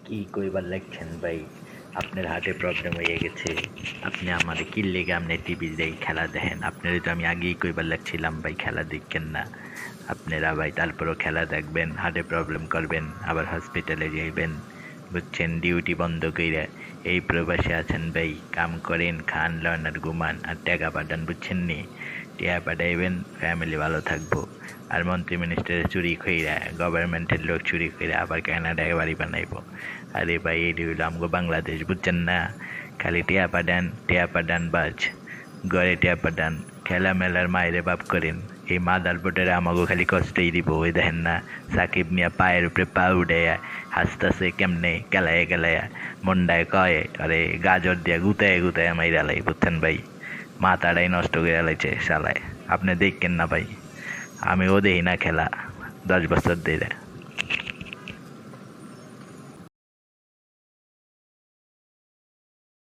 কি কইবার লাগছেন ভাই? আপনার হার্টে প্রবলেম হয়ে গেছে। আপনি আমারে কি লেগে আপনি টিভি দেই খেলা দেখেন? আপনারে তো আমি আগেই কইবার লাগছিলাম ভাই খেলা দেখেন না। আপনারা ভাই তারপরও খেলা দেখবেন, হার্টে প্রবলেম করবেন, আবার হসপিটালে যাইবেন। বুঝছেন? ডিউটি বন্ধ কইরা এই প্রবাসে আছেন ভাই। কাম করেন, খান, লন আর ঘুমান আর টাকা পাঠান বুঝছেন নি? টিয়া পাঠাইবেন, ফ্যামিলি ভালো থাকবো। আর মন্ত্রী মিনিস্টারের চুরি কইরা গভর্নমেন্টের লোক চুরি কইরা আবার কানাডায় বাড়ি বানাইবো। আরে ভাই এটি হইলো আমগো বাংলাদেশ বুঝছেন না? খালি টিয়া পাঠান বাজ। ঘরে টিয়া পাঠান, খেলা মেলার মায়েরে বাপ করেন। এই মাদার বোর্ডের আমাগো খালি কষ্টই দিব। ওই দেখেন না সাকিব মিয়া পায়ের উপরে পা উঠাইয়া হাসতাছে কেমনে কেলাইয়া কেলাইয়া মন্ডায় কয় আরে গাজর দিয়া গুতায় গুতায় মাইরা লাই বুঝছেন ভাই? মাথাটাই নষ্ট করে লাইছে শালায়। আপনি দেখেন না ভাই, আমিও দেখি না খেলা 10 বছর ধরে।